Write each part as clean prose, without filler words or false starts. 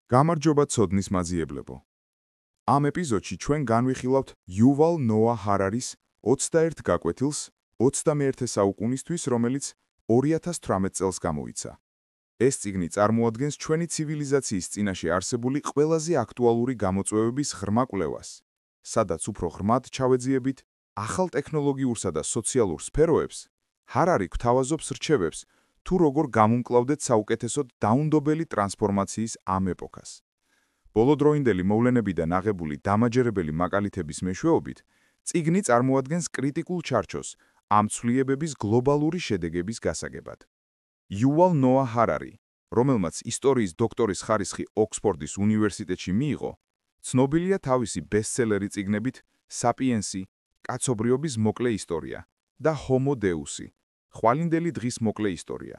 გამარჯობა ცოდნის მაძიებლებო. ამ ეპიზოდში ჩვენ განვიხილავთ იუვალ ნოა ჰარარის 21 გაკვეთილს 21-ე საუკუნისთვის, რომელიც 2018 წელს გამოიცა. ეს წიგნი წარმოადგენს ჩვენი ცივილიზაციის წინაშე არსებული ყველაზე აქტუალური გამოწვევების ღრმა კვლევას, სადაც უფრო ღრმად ჩავეძიებით ახალ ტექნოლოგიურსა და სოციალურ სფეროებს, ჰარარი გვთავაზობს რჩევებს, თუ როგორ გამომკლავდეთ საუკეთესოდ დაუნდობელი ტრანსფორმაციის ამ ეპოქას. ბოლოდროინდელი მოვლენებიდან აღებული დამაჯერებელი მაგალითების მეშვეობით, წიგნი წარმოადგენს კრიტიკულ ჩარჩოს ამ ცვლიებების გლობალური შედეგების გასაგებად. იუვალ ნოა ჰარარი, რომელმაც ისტორიის დოქტორის ხარისხი ოქსფორდის უნივერსიტეტში მიიღო, ცნობილია თავისი ბესტსელერი წიგნებით „საპიენსი“, „კაცობრიობის მოკლე ისტორია“ და „ჰომო დეუსი“, „ხვალინდელი დღის მოკლე ისტორია“.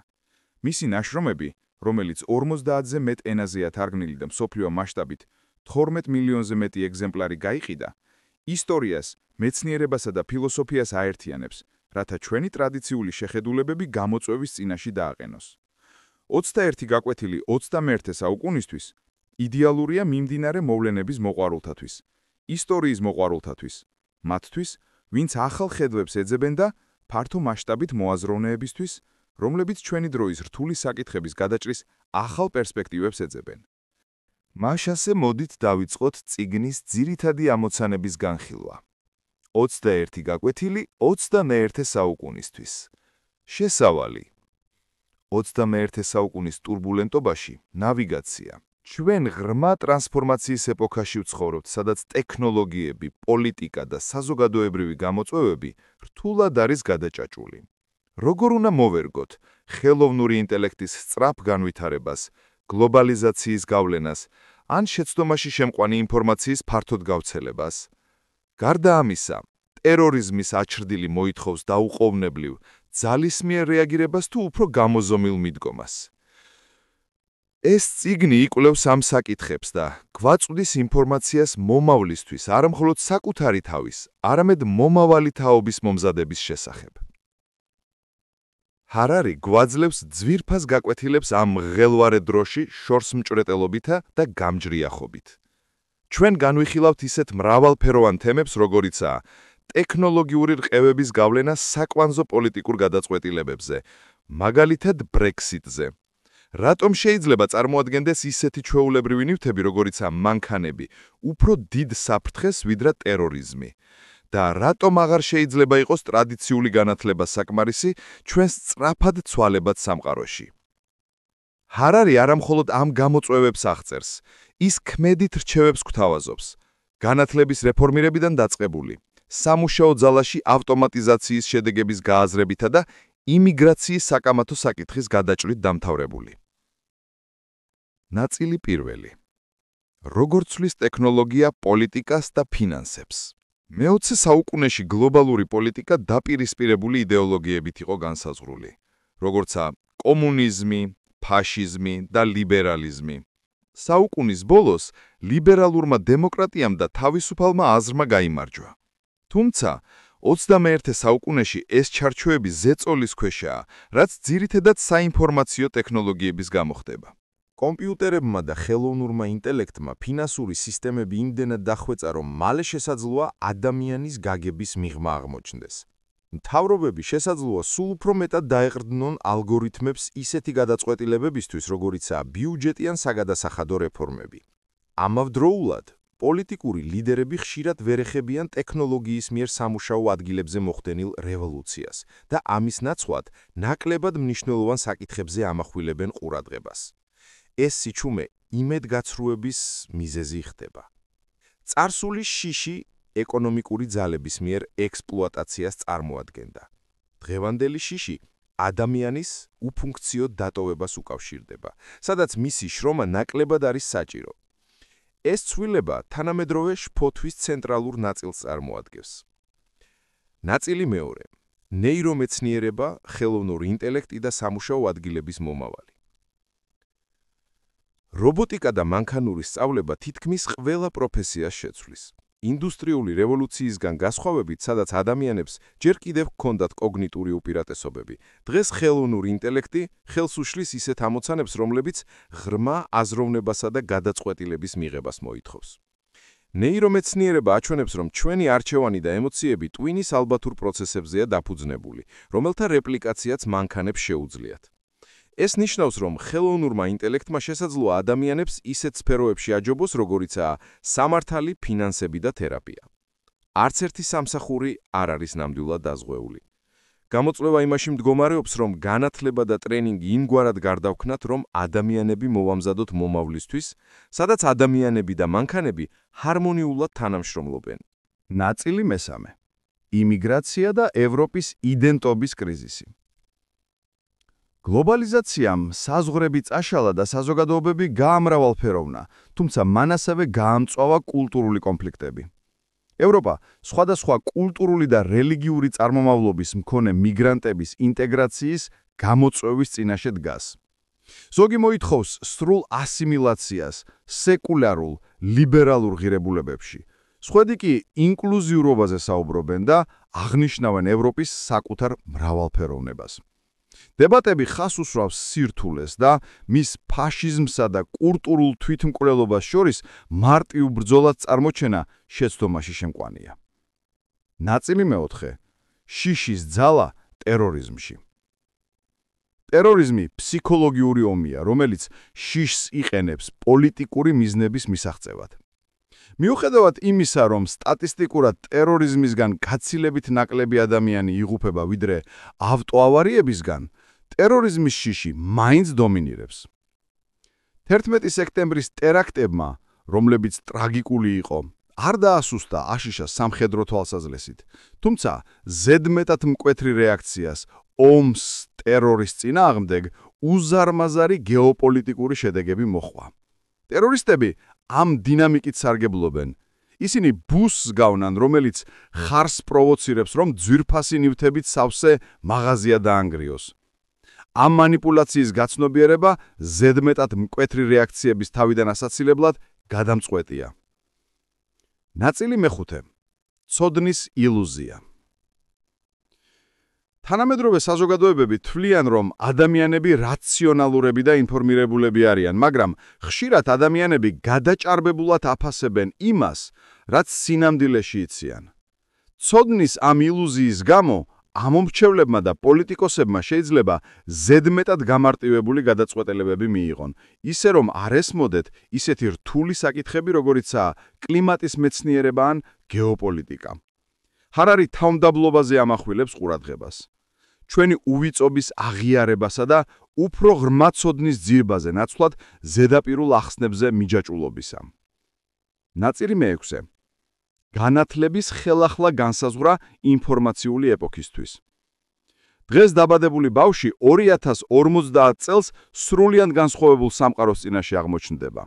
მისი ნაშრომები, რომელიც 50-ზე მეტ ენაზეა თარგმნილი და მსოფლიო მასშტაბით 12 მილიონზე მეტი ეგზემპლარი გაიყიდა, ისტორიას, მეცნიერებასა და ფილოსოფიას აერთიანებს, რათა ჩვენი ტრადიციული შეხედულებები გამოწვევის წინაშე დააყენოს. 21 გაკვეთილი 21-ე საუკუნისთვის იდეალურია მიმდინარე მოვლენების მოყვარულთათვის, ისტორიის მოყვარულთათვის, მათთვის, ვინც ახალ ხედვებს ეძებენ და ფართო მასშტაბით მოაზროვნეებისთვის, რომლებიც ჩვენი დროის რთული საკითხების გადაჭრის ახალ პერსპექტივებს ეძებენ. მაშასე მოდით დავიწყოთ წიგნის ძირითადი ამოცანების განხილვა. 21 გაკვეთილი 21-ე საუკუნისთვის. შესავალი. 21-ე საუკუნის ტურბულენტობაში ნავიგაცია. ჩვენ ღრმა ტრანსფორმაციის ეპოქაში ვცხოვრობთ, სადაც ტექნოლოგიები, პოლიტიკა და საზოგადოებრივი გამოწვევები რთულად არის გადაჭაჭული. როგორ უნდა მოვერგოთ ხელოვნური ინტელექტის სწრაფ განვითარებას, გლობალიზაციის გავლენას, ან შეცდომაში შემყვანი ინფორმაციის ფართოდ გავრცელებას? გარდა ამისა, ტერორიზმის აჩრდილი მოითხოვს დაუყოვნებლივ, ძალისმიერ რეაგირებას თუ უფრო გამოზომილ მიდგომას. ეს წიგნი იკვლევს ამ საკითხებს და გვაწვდის ინფორმაციას მომავლისთვის არა მხოლოდ საკუთარი თავის, არამედ მომავალი თაობის მომზადების შესახებ. ჰარარი გვაძლევს ძვირფას გაკვეთილებს ამ მღელვარე დროში შორსმჭრეტელობითა და გამჯრიახობით. ჩვენ განვიხილავთ ისეთ მრავალფეროვან თემებს, როგორიცაა ტექნოლოგიური რყევების გავლენა საკვანძო პოლიტიკურ გადაწყვეტილებებზე, მაგალითად ბრექსიტზე. რატომ შეიძლება წარმოადგენდეს ისეთი ჩვეულებრივი ნივთები, როგორიცაა მანქანები, უფრო დიდ საფრთხეს ვიდრე ტერორიზმი? და რატომ აღარ შეიძლება იყოს ტრადიციული განათლება საკმარისი ჩვენს სწრაფად ცვალებად სამყაროში? ჰარარი არა მხოლოდ ამ გამოწვევებს აღწერს, ის ქმედით რჩევებს გვთავაზობს, განათლების რეფორმირებიდან დაწყებული, სამუშაო ძალაში ავტომატიზაციის შედეგების გააზრებითა და იმიგრაციის საკამათო საკითხის გადაჭრით დამთავრებული. ნაწილი პირველი. როგორ ცვლის ტექნოლოგია პოლიტიკას და ფინანსებს? მე-20 საუკუნეში გლობალური პოლიტიკა დაპირისპირებული იდეოლოგიებით იყო განსაზღვრული, როგორცაა კომუნიზმი, ფაშიზმი და ლიბერალიზმი. საუკუნის ბოლოს ლიბერალურმა დემოკრატიამ და თავისუფალმა აზრმა გაიმარჯვა. თუმცა 21 საუკუნეში ეს ჩარჩოები ზეწოლის ქვეშაა, რაც ძირითადად საინფორმაციო ტექნოლოგიების გამოხდება. კომპიუტერებმა და ხელოვნურმა ინტელექტმა ფინანსური სისტემები იმდენად დახვეწა, რომ მალე შესაძლოა ადამიანის გაგების მიღმა აღმოჩნდეს. მთავრობები შესაძლოა სულ უფრო მეტად დაეყრდნონ ალგორითმებს ისეთი გადაწყვეტილებებისთვის, როგორიცაა ბიუჯეტი ან საგადასახადო რეფორმები. ამავდროულად, პოლიტიკური ლიდერები ხშირად ვერ ეხებიან ტექნოლოგიის მიერ სამუშაო ადგილებზე მოხდენილ რევოლუციას და ამის ნაცვლად ნაკლებად მნიშვნელოვან საკითხებზე ამახვილებენ ყურადღებას. ეს სიჩუმე იმედგაცრუების მიზეზი ხდება. წარსული შიში ეკონომიკური ძალების მიერ ექსპლუატაციას წარმოადგენდა. დღევანდელი შიში ადამიანის უფუნქციო დატოვებას უკავშირდება, სადაც მისი შრომა ნაკლებად არის საჭირო. ეს ცვლილება თანამედროვე შფოთვის ცენტრალურ ნაწილს წარმოადგენს. ნაწილი მეორე. ნეირომეცნიერება, ხელოვნური ინტელექტი და სამუშაო ადგილების მომავალი. რობოტიკა და მანქანური სწავლება თითქმის ყველა პროფესიას შეცვლის. ინდუსტრიული რევოლუციისგან გასხვავებით, სადაც ადამიანებს ჯერ კიდევ ჰქონდათ კოგნიტური უპირატესობები, დღეს ხელოვნური ინტელექტი ხელს უშლის ისეთ ამოცანებს, რომლებიც ღრმა აზროვნებასა და გადაწყვეტილების მიღებას მოითხოვს. ნეირომეცნიერება აჩვენებს, რომ ჩვენი არჩევანი და ემოციები ტვინის ალბათურ პროცესებზეა დაფუძნებული, რომელთა რეპლიკაციაც მანქანებს შეუძლიათ. ეს ნიშნავს, რომ ხელოვნურმა ინტელექტმა შესაძლოა ადამიანებს ისეთ სფეროებში აჯობოს, როგორიცაა სამართალი, ფინანსები და თერაპია. არც ერთი სამსახური არ არის ნამდვილად დაზღვეული. გამოწვევა იმაში მდგომარეობს, რომ განათლება და ტრენინგი იმგვარად გარდაგვქნათ, რომ ადამიანები მოვამზადოთ მომავლისთვის, სადაც ადამიანები და მანქანები ჰარმონიულად თანამშრომლობენ. ნაწილი მესამე. იმიგრაცია და ევროპის იდენტობის კრიზისი. გლობალიზაციამ საზღვრები წაშალა და საზოგადოებები გაამრავალფეროვნა, თუმცა მან ასევე გაამწვავა კულტურული კონფლიქტები. ევროპა სხვადასხვა კულტურული და რელიგიური წარმომავლობის მქონე მიგრანტების ინტეგრაციის გამოწვევის წინაშე დგას. ზოგი მოითხოვს სრულ ასიმილაციას სეკულარულ, ლიბერალურ ღირებულებებში. სხვადი კი ინკლუზიურობაზე საუბრობენ და აღნიშნავენ ევროპის საკუთარ მრავალფეროვნებას. დებატები ხას უსვავს სირთულეს და მის ფაშიზმსა და კულტურულ თვითმკვლელობას შორის მარტივ ბრძოლას წარმოჩენა შეცდომაში შემყვანია. ნაწილი მეოთხე. შიშის ძალა ტერორიზმში. ტერორიზმი ფსიქოლოგიური ომია, რომელიც შიშს იყენებს პოლიტიკური მიზნების მისაღწევად. მიუხედავად იმისა, რომ სტატისტიკურად ტერორიზმისგან გაცილებით ნაკლები ადამიანი იღუპება ვიდრე ავტოავარიებისგან, ტერორიზმის შიში მაინც დომინირებს. 11 სექტემბრის ტერაქტებმა, რომლებიც ტრაგიკული იყო, არ დაასუსტა აშიშას სამხედრო თვალსაზრისით, თუმცა ზედმეტად მკვეთრი რეაქციას ომს ტერორის წინააღმდეგ უზარმაზარი გეოპოლიტიკური შედეგები მოჰყვა. ტერორისტები ამ დინამიკით სარგებლობენ. ისინი ბუსს გავნან, რომელიც ხარს პროვოცირებს, რომ ძვირფასი ნივთებით სავსე მაღაზია დაანგრიოს. ამ მანიპულაციის გაცნობიერება ზედმეტად მკვეთრი რეაქციების თავიდან ასაცილებლად გადამწყვეტია. ნაწილი მეხუთე. ცოდნის ილუზია. თანამედროვე საზოგადოებები თვლიან, რომ ადამიანები რაციონალურები და ინფორმირებულები არიან, მაგრამ ხშირად ადამიანები გადაჭარბებულად აფასებენ იმას, რაც სინამდვილეში იციან. ცოდნის ამ ილუზიის გამო ამომრჩევლებმა და პოლიტიკოსებმა შეიძლება ზედმეტად გამარტივებული გადაწყვეტილებები მიიღონ, ისე რომ არ ესმოდეთ ისეთი რთული საკითხები, როგორიცაა კლიმატის მეცნიერება ან გეოპოლიტიკა. ჰარარი თავმდაბლობაზე ამახვილებს ყურადღებას. ჩვენი უვიწობის აღიარებასა და უფრო ღრმა ცოდნის ძირბაზე ნაცვლად ზედაპირულ ახსნებზე მიჯაჭვულობისა. ნაწილი მეექვსე. განათლების ხელახლა განსაზღვრა ინფორმაციული ეპოქისთვის. დღეს დაბადებული ბავშვი 2050 წელს სრულიად განსხვავებულ სამყაროს წინაშე აღმოჩნდება.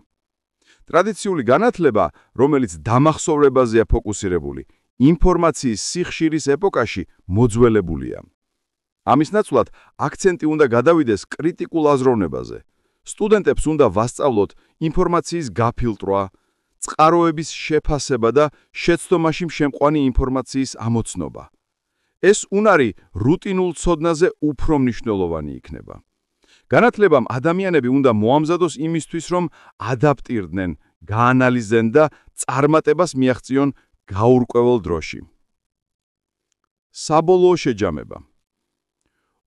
ტრადიციული განათლება, რომელიც დამახსოვრებაზეა ფოკუსირებული, ინფორმაციის სიხშირის ეპოქაში მოძველებულია. ამის ნაცვლად აქცენტი უნდა გადავიდეს კრიტიკულ აზროვნებაზე. სტუდენტებს უნდა ვასწავლოთ ინფორმაციის გაფილტრვა, წყაროების შეფასება და შეცდომაში შემყვანი ინფორმაციის ამოცნობა. ეს უნარი რუტინულ ცოდნაზე უფრო მნიშვნელოვანი იქნება. განათლებამ ადამიანები უნდა მოამზადოს იმისთვის, რომ ადაპტირდნენ, გაანალიზեն და წარმატებას მიაღწიონ გაურკვეველ დროში. საბოლოო შეჯამება.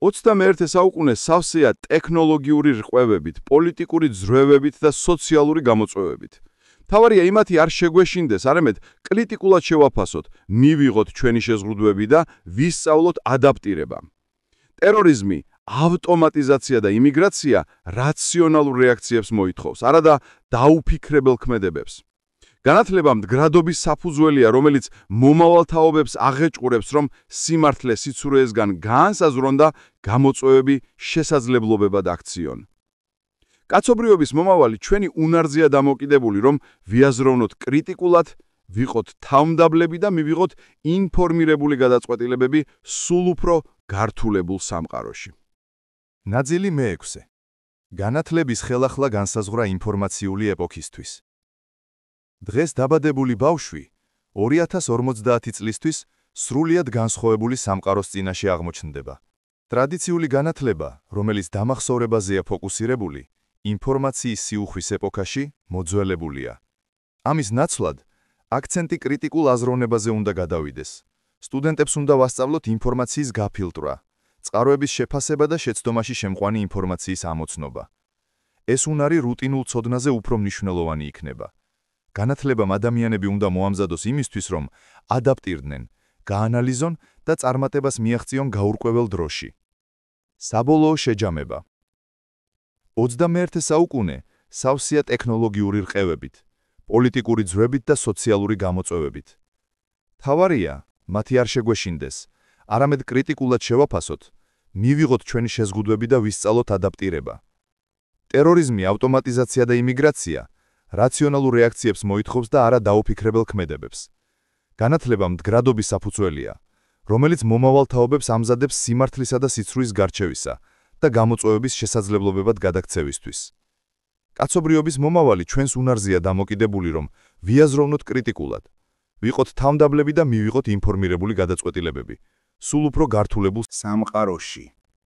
21 საუკუნე სავსეა ტექნოლოგიური რყვევებით, პოლიტიკური ძროებებით და სოციალური გამოწვევებით. თავარია იმათი არ შეგვეშინდეს, არამედ კრიტიკულად შევაფასოთ, მივიღოთ ჩვენი შეზღუდვები და ვისწავლოთ ადაპტირება. ტერორიზმი, ავტომატიზაცია და იმიგრაცია რაციონალურ რეაქციებს მოითხოვს, არადა დაუფიქრებელ ქმედებებს. განათლება მდგრადობის საფუძველია, რომელიც მომავალ თაობებს აღეჭყურებს, რომ სიმართლე სიცურეისგან გაანსაზღვრონ და გამოწვევები შესაძლებლობებად აქციონ. კაცობრიობის მომავალი ჩვენი უნარზეა დამოკიდებული, რომ ვიაზროვნოთ კრიტიკულად, ვიყოთ თავმდაბლები და მივიღოთ ინფორმირებული გადაწყვეტილებები სულ უფრო გართულებულ სამყაროში. ნაწილი მეექვსე. განათლების ხელახლა განსაზღვრა ინფორმაციული ეპოქისთვის. დღეს დაბადებული ბავშვი 2050 წლისთვის სრულიად განსხვავებული სამყაროს წინაშე აღმოჩნდება. ტრადიციული განათლება, რომელიც დამახსოვრებაზეა ფოკუსირებული, ინფორმაციის სიუხვის ეპოქაში მოძველებულია. ამის ნაცვლად, აქცენტი კრიტიკულ აზროვნებაზე უნდა გადავიდეს. სტუდენტებს უნდა ვასწავლოთ ინფორმაციის გაფილტრვა, წყაროების შეფასება და შეცდომაში შემყვანი ინფორმაციის ამოცნობა. ეს უნარი რუტინულ ცოდნაზე უფრო მნიშვნელოვანი იქნება. განათლებამ ადამიანები უნდა მოამზადოს იმისთვის, რომ ადაპტირდნენ, გაანალიზონ და წარმატებას მიაღწიონ გაურკვეველ დროში. საბოლოო შეჯამება. 21 საუკუნე სავსეა ტექნოლოგიური რყევებით, პოლიტიკური ძვრებით და სოციალური გამოწვევებით. თავარია, მათი არ შეგვეშინდეს, არამედ კრიტიკულად შევაფასოთ, მივიღოთ ჩვენი შეზღუდვები და ვისწავლოთ ადაპტირება. ტერორიზმი, ავტომატიზაცია და იმიგრაცია რაციონალურ რეაქციებს მოითხოვს და არა დაუფიქრებელ ქმედებებს. განათლება მდგრადობის საფუძველია, რომელიც მომავალ თაობებს ამზადებს სიმართლისა და სიცრუის გარჩევისა და გამოწვევების შესაძლებლობებად გადაქცევისთვის. კაცობრიობის მომავალი ჩვენს უნარზეა დამოკიდებული, რომ ვიაზროვნოთ კრიტიკულად, ვიყოთ თავმდაბლები და მივიღოთ ინფორმირებული გადაწყვეტილებები, სულ უფრო გართულებულ სამყაროში.